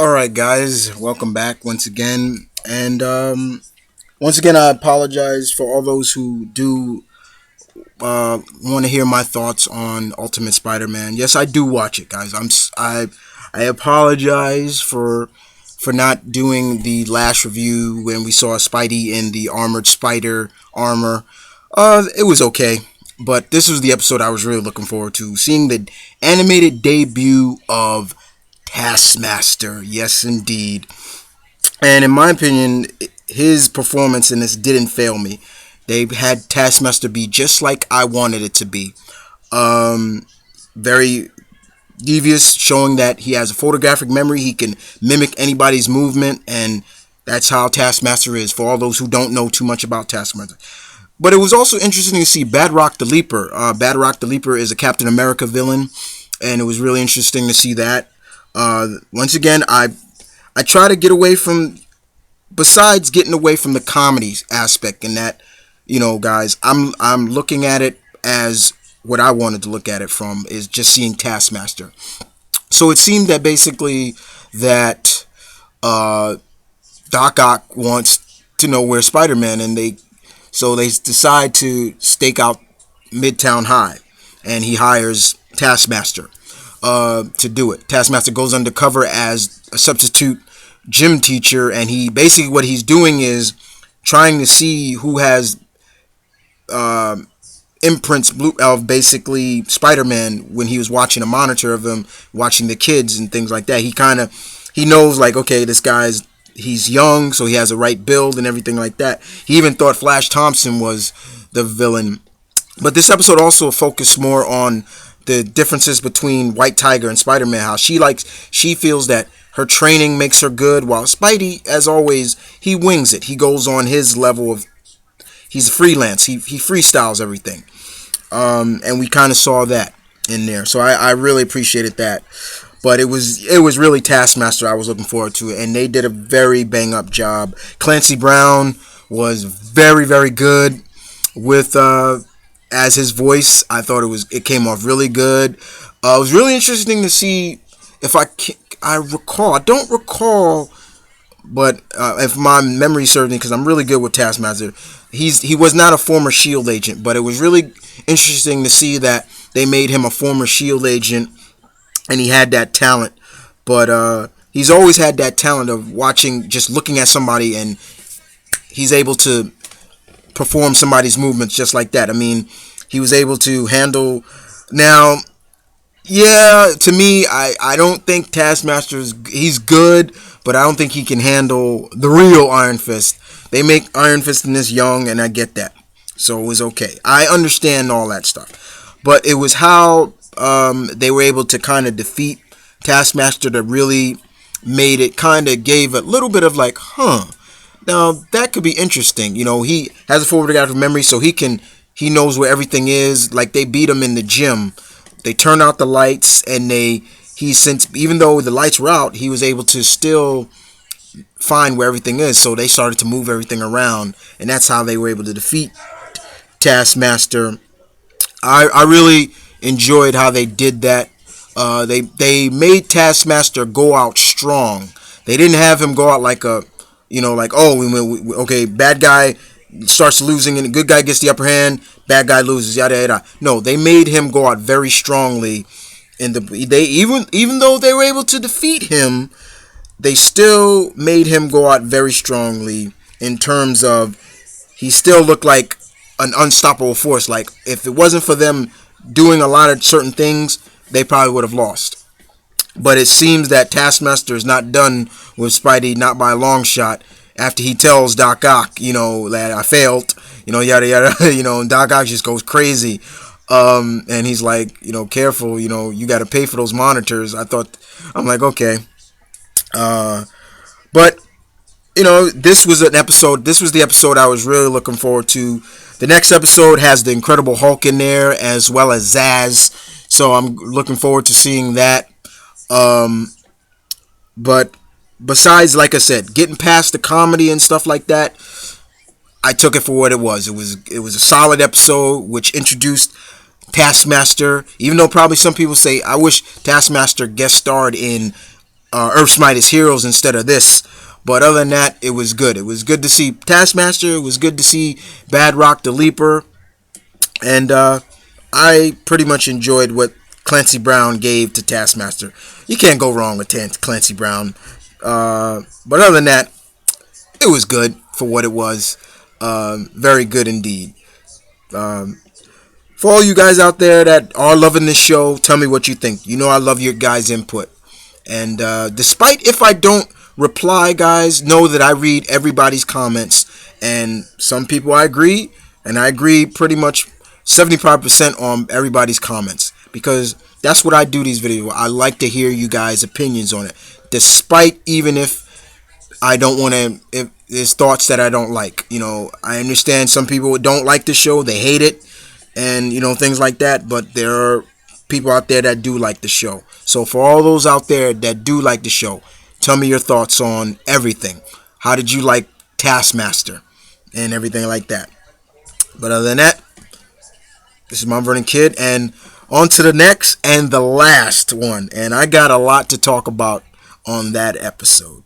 All right, guys, welcome back once again. And once again, I apologize for all those who do want to hear my thoughts on Ultimate Spider-Man. Yes, I do watch it, guys. I apologize for not doing the last review when we saw Spidey in the armored spider armor. It was okay, but this was the episode I was really looking forward to, seeing the animated debut of Taskmaster. Yes, indeed. And in my opinion, his performance in this didn't fail me. They had Taskmaster be just like I wanted it to be. Very devious, showing that he has a photographic memory. He can mimic anybody's movement, and that's how Taskmaster is, for all those who don't know too much about Taskmaster. But it was also interesting to see Bad Rock the Leaper. Bad Rock the Leaper is a Captain America villain, and it was really interesting to see that. Once again, I try to get away from, besides getting away from the comedy aspect, and that, guys, I'm looking at it as what I wanted to look at it from, is just seeing Taskmaster. So it seemed that basically that Doc Ock wants to know where Spider-Man, and they decide to stake out Midtown High, and he hires Taskmaster to do it. Taskmaster goes undercover as a substitute gym teacher, and what he's doing is trying to see who has imprints of basically Spider-Man, when he was watching a monitor of him, watching the kids and things like that. He knows, like, okay, he's young, so he has the right build and everything like that. He even thought Flash Thompson was the villain. But this episode also focused more on the differences between White Tiger and Spider-Man, how she feels that her training makes her good, while Spidey, as always, he wings it. He goes on his level of, he's a freelance. He freestyles everything. And we kind of saw that in there. So I really appreciated that. But it was really Taskmaster I was looking forward to, and they did a very bang up job. Clancy Brown was very, very good with as his voice. I thought it came off really good. It was really interesting to see, if I recall. I don't recall, but if my memory serves me, because I'm really good with Taskmaster, he was not a former SHIELD agent, but it was really interesting to see that they made him a former SHIELD agent, and he had that talent. But he's always had that talent of just looking at somebody, and he's able to perform somebody's movements just like that. I mean, he was able to handle. Now, yeah, to me, I don't think he's good, but I don't think he can handle the real Iron Fist. They make Iron Fist in this young, and I get that. So it was okay. I understand all that stuff. But it was how they were able to kind of defeat Taskmaster that really made it, kind of gave a little bit of like, now that could be interesting. He has a photographic memory, so he knows where everything is. Like, they beat him in the gym. They turned out the lights, and even though the lights were out, he was able to still find where everything is. So they started to move everything around, and that's how they were able to defeat Taskmaster. I really enjoyed how they did that. They made Taskmaster go out strong. They didn't have him go out like okay, bad guy starts losing and the good guy gets the upper hand, bad guy loses, yada yada. No, they made him go out very strongly. Even though they were able to defeat him, they still made him go out very strongly, in terms of he still looked like an unstoppable force. Like, if it wasn't for them doing a lot of certain things, they probably would have lost. But it seems that Taskmaster is not done with Spidey, not by a long shot. After he tells Doc Ock, that I failed, yada yada, and Doc Ock just goes crazy. And he's like, careful, you got to pay for those monitors. I'm like, okay. But, this was the episode I was really looking forward to. The next episode has the Incredible Hulk in there, as well as Zaz. So I'm looking forward to seeing that. But besides, like I said, getting past the comedy and stuff like that, I took it for what it was. It was a solid episode, which introduced Taskmaster. Even though probably some people say, I wish Taskmaster guest starred in Earth Smite his heroes instead of this. But other than that, it was good. It was good to see Taskmaster. It was good to see Bad Rock the Leaper. And I pretty much enjoyed what Clancy Brown gave to Taskmaster. You can't go wrong with Clancy Brown. But other than that, it was good for what it was. Very good indeed. For all you guys out there that are loving this show, tell me what you think. You know I love your guys' input. And despite if I don't reply, guys, know that I read everybody's comments. And some people I agree, and I agree pretty much 75% on everybody's comments. Because that's what I do these videos. I like to hear you guys' opinions on it. Despite even if I don't want to, if there's thoughts that I don't like. You know, I understand some people don't like the show. They hate it. And, you know, things like that. But there are people out there that do like the show. So for all those out there that do like the show, tell me your thoughts on everything. How did you like Taskmaster and everything like that? But other than that, this is Mount Vernon Kid, and on to the next and the last one. And I got a lot to talk about on that episode.